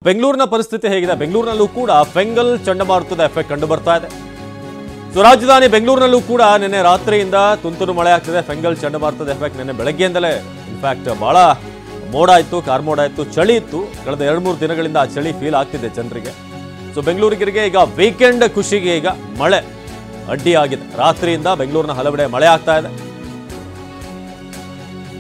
ಬೆಂಗಳೂರಿನ ಪರಿಸ್ಥಿತಿ ಹೇಗಿದೆ? ಬೆಂಗಳೂರಿನಲ್ಲೂ ಕೂಡ ಫೆಂಗಲ್ ಚಂಡಮಾರುತದ ಎಫೆಕ್ಟ್ ಕಂಡು ಬರ್ತಾ ಇದೆ. ಸೊ ರಾಜಧಾನಿ ಬೆಂಗಳೂರಿನಲ್ಲೂ ಕೂಡ ನಿನ್ನೆ ರಾತ್ರಿಯಿಂದ ತುಂತುರು ಮಳೆ ಆಗ್ತಿದೆ. ಫೆಂಗಲ್ ಚಂಡಮಾರುತದ ಎಫೆಕ್ಟ್ ನಿನ್ನೆ ಬೆಳಗ್ಗೆಯಿಂದಲೇ ಇನ್ಫ್ಯಾಕ್ಟ್ ಬಹಳ ಮೋಡ ಇತ್ತು, ಕಾರ್ಮೋಡ ಇತ್ತು, ಚಳಿ ಇತ್ತು. ಕಳೆದ 2-3 ದಿನಗಳಿಂದ ಆ ಚಳಿ ಫೀಲ್ ಆಗ್ತಿದೆ ಜನರಿಗೆ. ಸೊ ಬೆಂಗಳೂರಿಗೆ ಈಗ ವೀಕೆಂಡ್ ಖುಷಿಗೆ ಈಗ ಮಳೆ ಅಡ್ಡಿಯಾಗಿದೆ. ರಾತ್ರಿಯಿಂದ ಬೆಂಗಳೂರಿನ ಹಲವೆಡೆ ಮಳೆ ಆಗ್ತಾ ಇದೆ.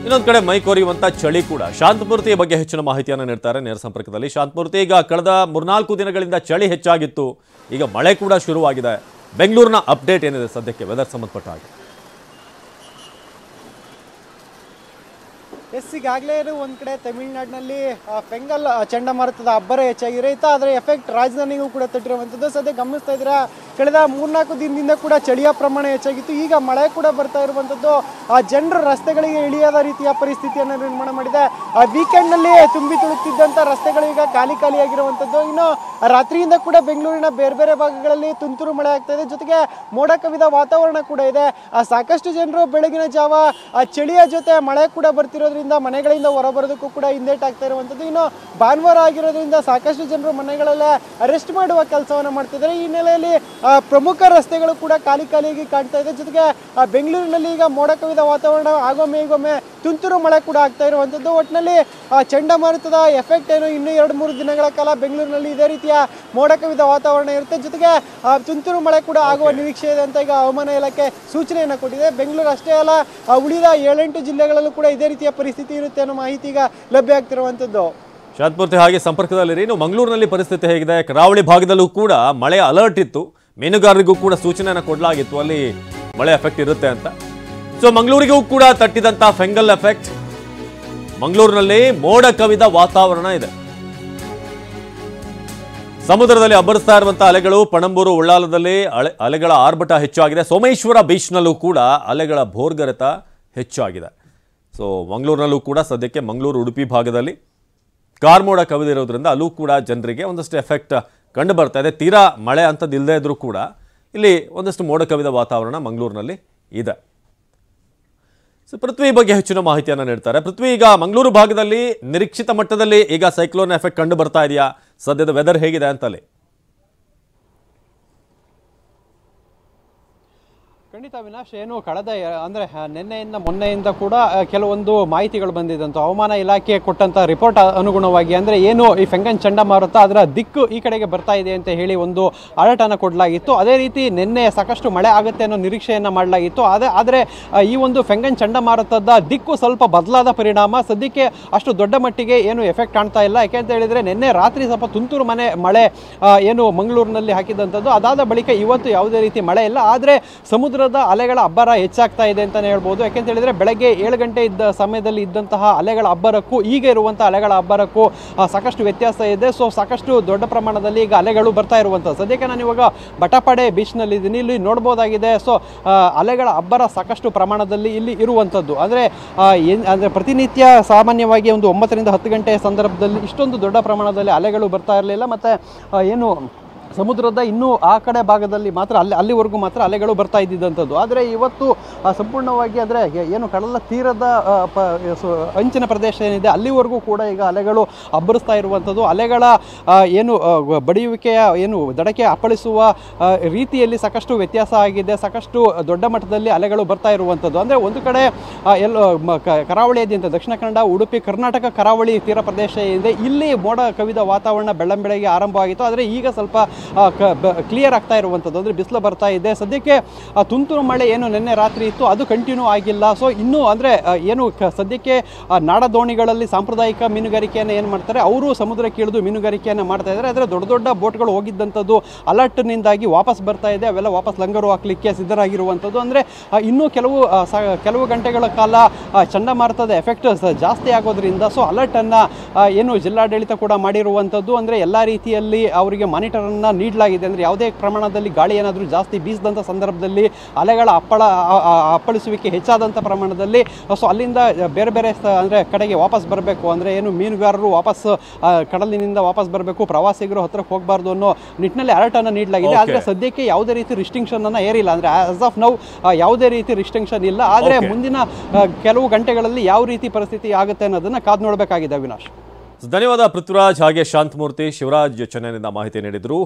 ಇನ್ನೊಂದು ಕಡೆ ಮೈ ಕೊರೆಯುವಂತ ಚಳಿ ಕೂಡ. ಶಾಂತಮೂರ್ತಿ ಬಗ್ಗೆ ಹೆಚ್ಚಿನ ಮಾಹಿತಿಯನ್ನು ನೀಡ್ತಾರೆ ನೇರ ಸಂಪರ್ಕದಲ್ಲಿ. ಶಾಂತಮೂರ್ತಿ, ಈಗ ಕಳೆದ 3-4 ದಿನಗಳಿಂದ ಚಳಿ ಹೆಚ್ಚಾಗಿತ್ತು, ಈಗ ಮಳೆ ಕೂಡ ಶುರುವಾಗಿದೆ. ಬೆಂಗಳೂರಿನ ಅಪ್ಡೇಟ್ ಏನಿದೆ ಸದ್ಯಕ್ಕೆ ವೆದರ್ ಸಂಬಂಧಪಟ್ಟ ಹಾಗೆ? ಈಗಾಗಲೇ ಒಂದು ಕಡೆ ತಮಿಳುನಾಡಿನಲ್ಲಿ ಫೆಂಗಲ್ ಚಂಡಮಾರುತದ ಅಬ್ಬರ ಹೆಚ್ಚಾಗಿದೆ. ಅದರ ಎಫೆಕ್ಟ್ ರಾಜಧಾನಿಗೂ ಕೂಡ ತಟ್ಟಿರುವಂಥದ್ದು ಸದ್ಯ ಗಮನಿಸ್ತಾ ಇದ್ದೀರಾ. ಕಳೆದ 3-4 ದಿನದಿಂದ ಕೂಡ ಚಳಿಯ ಪ್ರಮಾಣ ಹೆಚ್ಚಾಗಿತ್ತು. ಈಗ ಮಳೆ ಕೂಡ ಬರ್ತಾ ಇರುವಂಥದ್ದು ಜನರು ರಸ್ತೆಗಳಿಗೆ ಇಳಿಯದ ರೀತಿಯ ಪರಿಸ್ಥಿತಿಯನ್ನು ನಿರ್ಮಾಣ ಮಾಡಿದೆ. ವೀಕೆಂಡ್ನಲ್ಲಿ ತುಂಬಿ ತುಳುಕ್ತಿದ್ದಂಥ ರಸ್ತೆಗಳು ಈಗ ಖಾಲಿಯಾಗಿರುವಂಥದ್ದು. ಇನ್ನು ರಾತ್ರಿಯಿಂದ ಕೂಡ ಬೆಂಗಳೂರಿನ ಬೇರೆ ಬೇರೆ ಭಾಗಗಳಲ್ಲಿ ತುಂತುರು ಮಳೆ ಆಗ್ತಾ ಇದೆ. ಜೊತೆಗೆ ಮೋಡ ಕವಿದ ವಾತಾವರಣ ಕೂಡ ಇದೆ. ಸಾಕಷ್ಟು ಜನರು ಬೆಳಗಿನ ಜಾವ ಚಳಿಯ ಜೊತೆ ಮಳೆ ಕೂಡ ಬರ್ತಿರೋದ್ರಿಂದ ಮನೆಗಳಿಂದ ಹೊರಬರೋದಕ್ಕೂ ಕೂಡ ಹಿಂದೇಟಾಗ್ತಾ ಇರುವಂಥದ್ದು. ಇನ್ನು ಭಾನುವಾರ ಆಗಿರೋದ್ರಿಂದ ಸಾಕಷ್ಟು ಜನರು ಮನೆಗಳಲ್ಲೇ ರೆಸ್ಟ್ ಮಾಡುವ ಕೆಲಸವನ್ನು ಮಾಡ್ತಿದ್ದಾರೆ. ಈ ಹಿನ್ನೆಲೆಯಲ್ಲಿ ಪ್ರಮುಖ ರಸ್ತೆಗಳು ಕೂಡ ಖಾಲಿಯಾಗಿ ಕಾಣ್ತಾ ಇದೆ. ಜೊತೆಗೆ ಬೆಂಗಳೂರಿನಲ್ಲಿ ಈಗ ಮೋಡ ಕವಿದ ವಾತಾವರಣ, ಆಗೊಮ್ಮೆ ಈಗೊಮ್ಮೆ ತುಂತುರು ಮಳೆ ಕೂಡ ಆಗ್ತಾ ಇರುವಂಥದ್ದು. ಒಟ್ಟಿನಲ್ಲಿ ಚಂಡಮಾರುತದ ಎಫೆಕ್ಟ್ ಏನು ಇನ್ನೂ 2-3 ದಿನಗಳ ಕಾಲ ಬೆಂಗಳೂರಿನಲ್ಲಿ ಇದೇ ರೀತಿಯ ಮೋಡ ಕವಿದ ವಾತಾವರಣ ಇರುತ್ತೆ. ಜೊತೆಗೆ ತುಂತುರು ಮಳೆ ಕೂಡ ಆಗುವ ನಿರೀಕ್ಷೆ ಇದೆ ಅಂತ ಈಗ ಹವಾಮಾನ ಇಲಾಖೆ ಸೂಚನೆಯನ್ನು ಕೊಟ್ಟಿದೆ. ಬೆಂಗಳೂರು ಅಷ್ಟೇ ಅಲ್ಲ, ಉಳಿದ 7-8 ಜಿಲ್ಲೆಗಳಲ್ಲೂ ಕೂಡ ಇದೇ ರೀತಿಯ ಪರಿಸ್ಥಿತಿ ಇರುತ್ತೆ ಅನ್ನೋ ಮಾಹಿತಿ ಈಗ ಲಭ್ಯ ಆಗ್ತಿರುವಂಥದ್ದು. ಶಾಂತಮೂರ್ತಿ, ಹಾಗೆ ಸಂಪರ್ಕದಲ್ಲಿರಿ. ಇನ್ನು ಮಂಗಳೂರಿನಲ್ಲಿ ಪರಿಸ್ಥಿತಿ ಹೇಗಿದೆ? ಕರಾವಳಿ ಭಾಗದಲ್ಲೂ ಕೂಡ ಮಳೆ ಅಲರ್ಟ್ ಇತ್ತು, ಮೀನುಗಾರರಿಗೂ ಕೂಡ ಸೂಚನೆಯನ್ನು ಕೊಡಲಾಗಿತ್ತು ಅಲ್ಲಿ ಮಳೆ ಎಫೆಕ್ಟ್ ಇರುತ್ತೆ ಅಂತ. ಸೊ ಮಂಗಳೂರಿಗೂ ಕೂಡ ತಟ್ಟಿದಂತ ಫೆಂಗಲ್ ಎಫೆಕ್ಟ್. ಮಂಗಳೂರಿನಲ್ಲಿ ಮೋಡ ಕವಿದ ವಾತಾವರಣ ಇದೆ. ಸಮುದ್ರದಲ್ಲಿ ಅಬ್ಬರಿಸ್ತಾ ಇರುವಂತಹ ಅಲೆಗಳು. ಪಣಂಬೂರು, ಉಳ್ಳಾಲದಲ್ಲಿ ಅಲೆಗಳ ಆರ್ಭಟ ಹೆಚ್ಚಾಗಿದೆ. ಸೋಮೇಶ್ವರ ಬೀಚ್ನಲ್ಲೂ ಕೂಡ ಅಲೆಗಳ ಭೋರ್ಗರೆತ ಹೆಚ್ಚಾಗಿದೆ. ಸೊ ಮಂಗಳೂರಿನಲ್ಲೂ ಕೂಡ ಸದ್ಯಕ್ಕೆ ಮಂಗಳೂರು, ಉಡುಪಿ ಭಾಗದಲ್ಲಿ ಕಾರ್ಮೋಡ ಕವಿದಿರೋದ್ರಿಂದ ಅಲ್ಲೂ ಕೂಡ ಜನರಿಗೆ ಒಂದಷ್ಟು ಎಫೆಕ್ಟ್ ಕಂಡು ಬರ್ತಾ ಇದೆ. ತೀರಾ ಮಳೆ ಅಂತದ್ದು ಇಲ್ಲದೆ ಇದ್ರೂ ಕೂಡ ಇಲ್ಲಿ ಒಂದಷ್ಟು ಮೋಡ ಕವಿದ ವಾತಾವರಣ ಮಂಗಳೂರಿನಲ್ಲಿ ಇದೆ. ಸೊ ಪೃಥ್ವಿ ಬಗ್ಗೆ ಹೆಚ್ಚಿನ ಮಾಹಿತಿಯನ್ನು ನೀಡ್ತಾರೆ. ಪೃಥ್ವಿ, ಈಗ ಮಂಗಳೂರು ಭಾಗದಲ್ಲಿ ನಿರೀಕ್ಷಿತ ಮಟ್ಟದಲ್ಲಿ ಈಗ ಸೈಕ್ಲೋನ್ ಎಫೆಕ್ಟ್ ಕಂಡು ಬರ್ತಾ ಇದೆಯಾ? ಸದ್ಯದ ವೆದರ್ ಹೇಗಿದೆ ಅಂತಲೇ? ಖಂಡಿತ ವಿನಾಶ್, ಏನು ಕಳೆದ ಅಂದರೆ ನಿನ್ನೆಯಿಂದ ಮೊನ್ನೆಯಿಂದ ಕೂಡ ಕೆಲವೊಂದು ಮಾಹಿತಿಗಳು ಬಂದಿದ್ದಂಥ ಹವಾಮಾನ ಇಲಾಖೆ ಕೊಟ್ಟಂಥ ರಿಪೋರ್ಟ್ ಅನುಗುಣವಾಗಿ ಅಂದರೆ ಏನು ಈ ಫೆಂಗಲ್ ಚಂಡಮಾರುತ ಅದರ ದಿಕ್ಕು ಈ ಕಡೆಗೆ ಬರ್ತಾ ಇದೆ ಅಂತ ಹೇಳಿ ಒಂದು ಅಲರ್ಟನ್ನು ಕೊಡಲಾಗಿತ್ತು. ಅದೇ ರೀತಿ ನಿನ್ನೆ ಸಾಕಷ್ಟು ಮಳೆ ಆಗುತ್ತೆ ಅನ್ನೋ ನಿರೀಕ್ಷೆಯನ್ನು ಮಾಡಲಾಗಿತ್ತು. ಆದರೆ ಈ ಒಂದು ಫೆಂಗಲ್ ಚಂಡಮಾರುತದ ದಿಕ್ಕು ಸ್ವಲ್ಪ ಬದಲಾದ ಪರಿಣಾಮ ಸದ್ಯಕ್ಕೆ ಅಷ್ಟು ದೊಡ್ಡ ಮಟ್ಟಿಗೆ ಏನು ಎಫೆಕ್ಟ್ ಕಾಣ್ತಾ ಇಲ್ಲ. ಯಾಕೆಂತ ಹೇಳಿದರೆ ನಿನ್ನೆ ರಾತ್ರಿ ಸ್ವಲ್ಪ ತುಂತುರು ಮಳೆ ಏನು ಮಂಗಳೂರಿನಲ್ಲಿ ಹಾಕಿದಂಥದ್ದು. ಅದಾದ ಬಳಿಕ ಇವತ್ತು ಯಾವುದೇ ರೀತಿ ಮಳೆ ಇಲ್ಲ. ಆದರೆ ಸಮುದ್ರದ ಅಲೆಗಳ ಅಬ್ಬರ ಹೆಚ್ಚಾಗ್ತಾ ಇದೆ ಅಂತಾನೆ ಹೇಳ್ಬೋದು. ಯಾಕೆಂತ ಹೇಳಿದ್ರೆ ಬೆಳಗ್ಗೆ 7 ಗಂಟೆ ಇದ್ದ ಸಮಯದಲ್ಲಿ ಇದ್ದಂತಹ ಅಲೆಗಳ ಅಬ್ಬರಕ್ಕೂ ಈಗ ಇರುವಂತಹ ಅಲೆಗಳ ಅಬ್ಬರಕ್ಕೂ ಸಾಕಷ್ಟು ವ್ಯತ್ಯಾಸ ಇದೆ. ಸೊ ಸಾಕಷ್ಟು ದೊಡ್ಡ ಪ್ರಮಾಣದಲ್ಲಿ ಈಗ ಅಲೆಗಳು ಬರ್ತಾ ಇರುವಂಥದ್ದು. ಸದ್ಯಕ್ಕೆ ನಾನು ಇವಾಗ ಬಟಪಾಡೆ ಬೀಚ್ನಲ್ಲಿ ಇದ್ದೀನಿ, ಇಲ್ಲಿ ನೋಡ್ಬೋದಾಗಿದೆ. ಸೊ ಅಲೆಗಳ ಅಬ್ಬರ ಸಾಕಷ್ಟು ಪ್ರಮಾಣದಲ್ಲಿ ಇಲ್ಲಿ ಇರುವಂಥದ್ದು. ಅಂದರೆ ಪ್ರತಿನಿತ್ಯ ಸಾಮಾನ್ಯವಾಗಿ ಒಂದು 9 ರಿಂದ 10 ಗಂಟೆಯ ಸಂದರ್ಭದಲ್ಲಿ ಇಷ್ಟೊಂದು ದೊಡ್ಡ ಪ್ರಮಾಣದಲ್ಲಿ ಅಲೆಗಳು ಬರ್ತಾ ಇರಲಿಲ್ಲ. ಮತ್ತು ಏನು ಸಮುದ್ರದ ಇನ್ನೂ ಆ ಕಡೆ ಭಾಗದಲ್ಲಿ ಮಾತ್ರ ಅಲ್ಲಿವರೆಗೂ ಮಾತ್ರ ಅಲೆಗಳು ಬರ್ತಾ ಇದ್ದಿದ್ದಂಥದ್ದು. ಆದರೆ ಇವತ್ತು ಸಂಪೂರ್ಣವಾಗಿ ಅಂದರೆ ಏನು ಕಡಲ ತೀರದ ಅಂಚಿನ ಪ್ರದೇಶ ಏನಿದೆ ಅಲ್ಲಿವರೆಗೂ ಕೂಡ ಈಗ ಅಲೆಗಳು ಅಬ್ಬರಿಸ್ತಾ ಇರುವಂಥದ್ದು. ಅಲೆಗಳ ಏನು ಬಡಿಯುವಿಕೆಯ ಏನು ದಡಕ್ಕೆ ಅಪ್ಪಳಿಸುವ ರೀತಿಯಲ್ಲಿ ಸಾಕಷ್ಟು ವ್ಯತ್ಯಾಸ ಆಗಿದೆ. ಸಾಕಷ್ಟು ದೊಡ್ಡ ಮಟ್ಟದಲ್ಲಿ ಅಲೆಗಳು ಬರ್ತಾ ಇರುವಂಥದ್ದು. ಅಂದರೆ ಒಂದು ಕಡೆ ಕರಾವಳಿಯಾದ್ಯಂತ ದಕ್ಷಿಣ ಕನ್ನಡ, ಉಡುಪಿ, ಕರ್ನಾಟಕ ಕರಾವಳಿ ತೀರ ಪ್ರದೇಶ ಏನಿದೆ ಇಲ್ಲಿ ಮೋಡ ಕವಿದ ವಾತಾವರಣ ಬೆಳ್ಳಂಬೆಳಗ್ಗೆ ಆರಂಭವಾಗಿತ್ತು. ಆದರೆ ಈಗ ಸ್ವಲ್ಪ ಕ್ಲಿಯರ್ ಆಗ್ತಾ ಇರುವಂಥದ್ದು. ಅಂದರೆ ಬಿಸಿಲು ಬರ್ತಾ ಇದೆ. ಸದ್ಯಕ್ಕೆ ತುಂತುರು ಮಳೆ ಏನು ನಿನ್ನೆ ರಾತ್ರಿ ಇತ್ತು ಅದು ಕಂಟಿನ್ಯೂ ಆಗಿಲ್ಲ. ಸೊ ಇನ್ನೂ ಅಂದರೆ ಏನು ಸದ್ಯಕ್ಕೆ ನಾಡ ದೋಣಿಗಳಲ್ಲಿ ಸಾಂಪ್ರದಾಯಿಕ ಮೀನುಗಾರಿಕೆಯನ್ನು ಏನು ಮಾಡ್ತಾರೆ ಅವರು ಸಮುದ್ರಕ್ಕೆ ಇಳಿದು ಮೀನುಗಾರಿಕೆಯನ್ನು ಮಾಡ್ತಾ ಇದ್ದಾರೆ. ಆದರೆ ದೊಡ್ಡ ದೊಡ್ಡ ಬೋಟ್ಗಳು ಹೋಗಿದ್ದಂಥದ್ದು ಅಲರ್ಟ್ನಿಂದಾಗಿ ವಾಪಸ್ ಬರ್ತಾ ಇದೆ. ಅವೆಲ್ಲ ವಾಪಸ್ ಲಂಗರು ಹಾಕಲಿಕ್ಕೆ ಸಿದ್ಧರಾಗಿರುವಂಥದ್ದು. ಅಂದರೆ ಇನ್ನೂ ಕೆಲವು ಗಂಟೆಗಳ ಕಾಲ ಚಂಡಮಾರುತದ ಎಫೆಕ್ಟ್ ಜಾಸ್ತಿ ಆಗೋದ್ರಿಂದ ಸೊ ಅಲರ್ಟನ್ನು ಏನು ಜಿಲ್ಲಾಡಳಿತ ಕೂಡ ಮಾಡಿರುವಂಥದ್ದು. ಅಂದರೆ ಎಲ್ಲ ರೀತಿಯಲ್ಲಿ ಅವರಿಗೆ ಮಾನಿಟರನ್ನು ನೀಡಲಾಗಿದೆ. ಅಂದರೆ ಯಾವುದೇ ಪ್ರಮಾಣದಲ್ಲಿ ಗಾಳಿ ಏನಾದರೂ ಜಾಸ್ತಿ ಬೀಸಿದಂಥ ಸಂದರ್ಭದಲ್ಲಿ ಅಲೆಗಳ ಅಪ್ಪಳಿಸುವಿಕೆ ಹೆಚ್ಚಾದಂಥ ಪ್ರಮಾಣದಲ್ಲಿ ಸೊ ಅಲ್ಲಿಂದ ಬೇರೆ ಬೇರೆ ಅಂದರೆ ಕಡೆಗೆ ವಾಪಸ್ ಬರಬೇಕು. ಅಂದರೆ ಏನು ಮೀನುಗಾರರು ವಾಪಸ್ ಕಡಲಿನಿಂದ ವಾಪಸ್ ಬರಬೇಕು, ಪ್ರವಾಸಿಗರು ಹತ್ರಕ್ಕೆ ಹೋಗಬಾರ್ದು ಅನ್ನೋ ನಿಟ್ಟಿನಲ್ಲಿ ಅಲರ್ಟನ್ನು ನೀಡಲಾಗಿದೆ. ಆದರೆ ಸದ್ಯಕ್ಕೆ ಯಾವುದೇ ರೀತಿ ರಿಸ್ಟ್ರಿಕ್ಷನ್ ಅನ್ನು ಏರಿಲ್ಲ. ಅಂದರೆ ಆಸ್ ಆಫ್ ನೌ ಯಾವುದೇ ರೀತಿ ರಿಸ್ಟ್ರಿಕ್ಷನ್ ಇಲ್ಲ. ಆದರೆ ಮುಂದಿನ ಕೆಲವು ಗಂಟೆಗಳಲ್ಲಿ ಯಾವ ರೀತಿ ಪರಿಸ್ಥಿತಿ ಆಗುತ್ತೆ ಅನ್ನೋದನ್ನು ಕಾದು ನೋಡಬೇಕಾಗಿದೆ ವಿನಾಶ್. ಧನ್ಯವಾದ ಪೃಥ್ವಿರಾಜ್ ಹಾಗೆ ಶಾಂತಮೂರ್ತಿ. ಶಿವರಾಜ್ ಚೆನ್ನೈನಿಂದ ಮಾಹಿತಿ ನೀಡಿದರು.